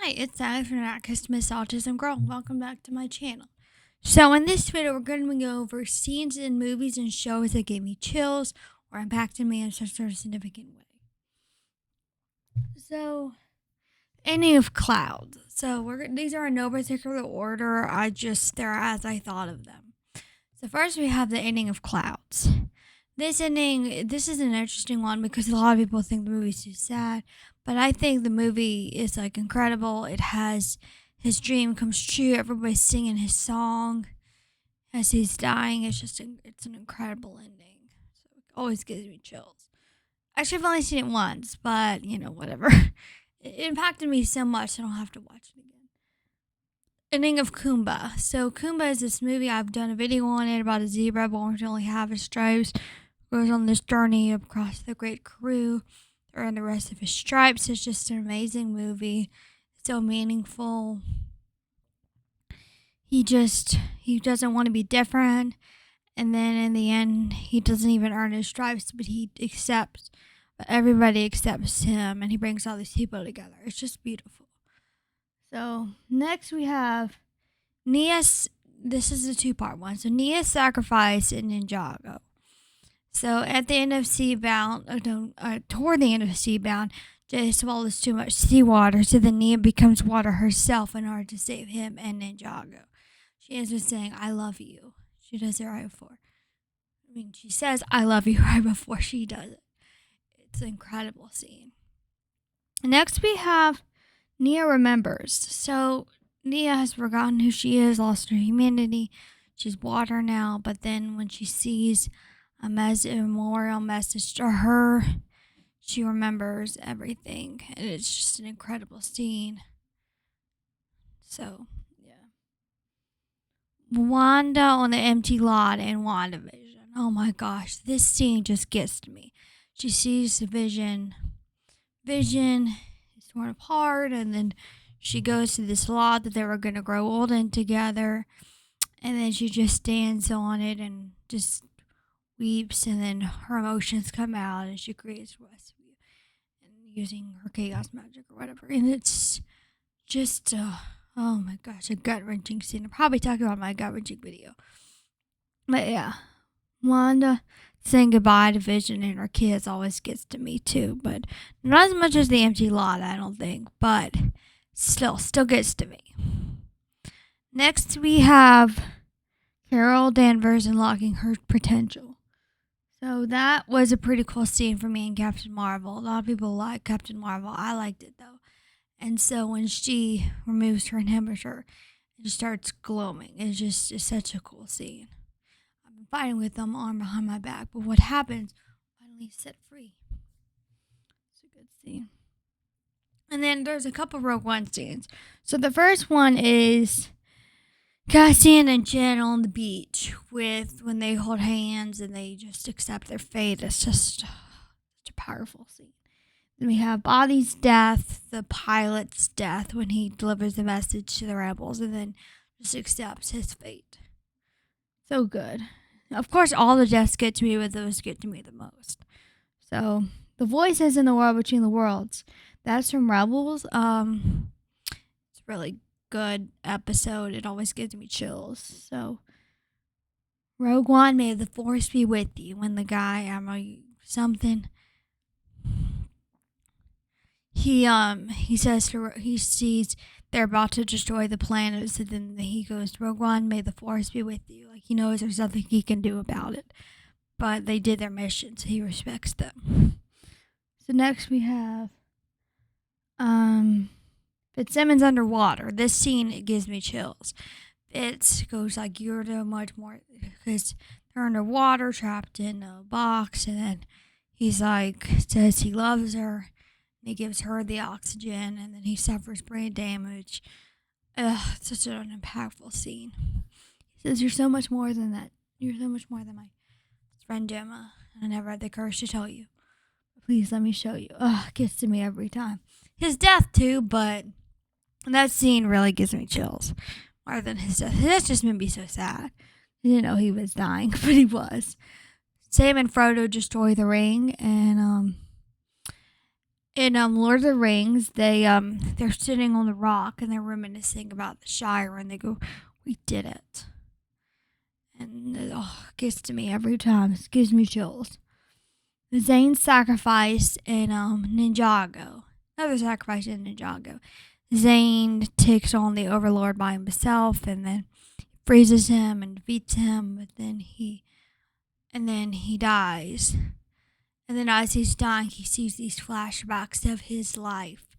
Hi, it's Alex from Anarchist Miss Autism Girl. Welcome back to my channel. So in this video, we're going to go over scenes in movies and shows that gave me chills or impacted me in some sort of significant way. So, ending of Clouds. So these are in no particular order. They're as I thought of them. So first we have the ending of Clouds. This is an interesting one because a lot of people think the movie's too sad, but I think the movie is incredible. It has his dream comes true. Everybody's singing his song as he's dying. It's an incredible ending. So it always gives me chills. Actually, I've only seen it once, but whatever. It impacted me so much I don't have to watch it again. Ending of Kumba. So Kumba is this movie. I've done a video on it about a zebra born to only have his stripes. Goes on this journey across the Great Karoo to earn the rest of his stripes. It's just an amazing movie. It's so meaningful. He doesn't want to be different. And then in the end, he doesn't even earn his stripes, but everybody accepts him, and he brings all these people together. It's just beautiful. So next we have Nia's. This is a two-part one. So Nia's sacrifice in Ninjago. So at the end of toward the end of Seabound, Jay swallows too much seawater, so then Nia becomes water herself in order to save him and Ninjago. She ends with saying, "I love you." She does it right before. She says, "I love you" right before she does it. It's an incredible scene. Next we have Nia remembers. So Nia has forgotten who she is, lost her humanity. She's water now, but then when she sees a memorial message to her, she remembers everything, and it's just an incredible scene. So, yeah. Wanda on the empty lot in WandaVision. Oh my gosh, this scene just gets to me. She sees the Vision is torn apart, and then she goes to this lot that they were going to grow old in together, and then she just stands on it and just weeps, and then her emotions come out, and she creates Westview and using her chaos magic or whatever. And it's just, oh my gosh, a gut wrenching scene. I'll probably talk about my gut wrenching video. But yeah, Wanda saying goodbye to Vision and her kids always gets to me too, but not as much as the empty lot, I don't think, but still gets to me. Next, we have Carol Danvers unlocking her potential. So that was a pretty cool scene for me in Captain Marvel. A lot of people like Captain Marvel. I liked it though. And so when she removes her inhibitor, it just starts glowing. It's such a cool scene. I've been fighting with them arm behind my back, but what happens finally set free. It's a good scene. And then there's a couple Rogue One scenes. So the first one is Cassian and Jen on the beach when they hold hands and they just accept their fate. It's just such a powerful scene. Then we have Bobby's death, the pilot's death, when he delivers the message to the rebels and then just accepts his fate. So good. Of course, all the deaths get to me, but those get to me the most. So, the voices in the world between the worlds. That's from Rebels. It's really good episode. It always gives me chills. So, Rogue One, may the Force be with you. When the guy, something, he says he sees they're about to destroy the planet, so then he goes, "Rogue One, may the Force be with you." Like he knows there's nothing he can do about it, but they did their mission, so he respects them. So next we have Fitzsimmons underwater. This scene, it gives me chills. It goes you're so much more, because they're underwater, trapped in a box, and then he's says he loves her, and he gives her the oxygen, and then he suffers brain damage. It's such an impactful scene. He says, "You're so much more than that. You're so much more than my friend Gemma, and I never had the courage to tell you. Please let me show you." It gets to me every time. His death too, but that scene really gives me chills more than his death. That just made me so sad. I didn't know he was dying, but he was. Sam and Frodo destroy the ring, and In Lord of the Rings, they're sitting on the rock and they're reminiscing about the Shire, and they go, "We did it," and it gets to me every time. It gives me chills. The Zane sacrifice in Ninjago. Another sacrifice in Ninjago. Zane takes on the Overlord by himself, and then freezes him and defeats him, but then he dies. And then as he's dying, he sees these flashbacks of his life,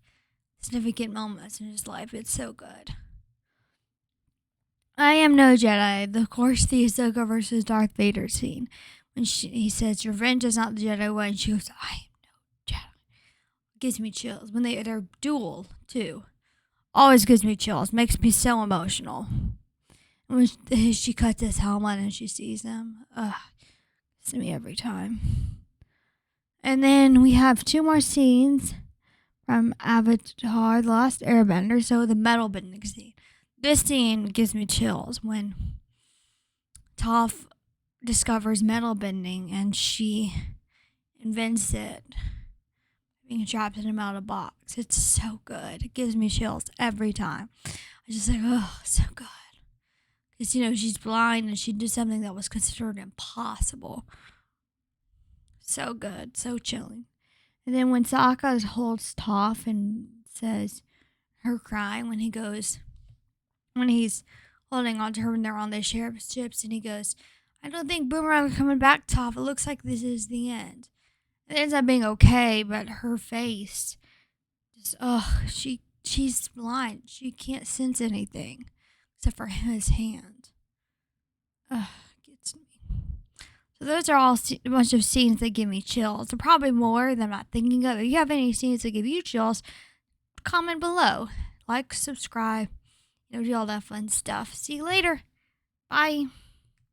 significant moments in his life. It's so good. I am no Jedi. Of course, the Ahsoka versus Darth Vader scene. When he says, "Revenge is not the Jedi way," and she goes, "I am no Jedi." It gives me chills. When they're dual, too. Always gives me chills. Makes me so emotional. And when she cuts his helmet and she sees him, gets me every time. And then we have 2 more scenes from Avatar: The Last Airbender. So the metal bending scene. This scene gives me chills when Toph discovers metal bending and she invents it, being trapped in a metal box. It's so good. It gives me chills every time. I just like, oh, so good. Because, she's blind and she did something that was considered impossible. So good. So chilling. And then when Sokka holds Toph and says, her crying when he's holding on to her when they're on the sheriff's ships, and he goes, "I don't think Boomerang's coming back, Toph. It looks like this is the end." It ends up being okay, but her face, just, she's blind. She can't sense anything except for his hand. Gets me. So those are all a bunch of scenes that give me chills. There are probably more that I'm not thinking of. If you have any scenes that give you chills, comment below. Like, subscribe, do all that fun stuff. See you later. Bye.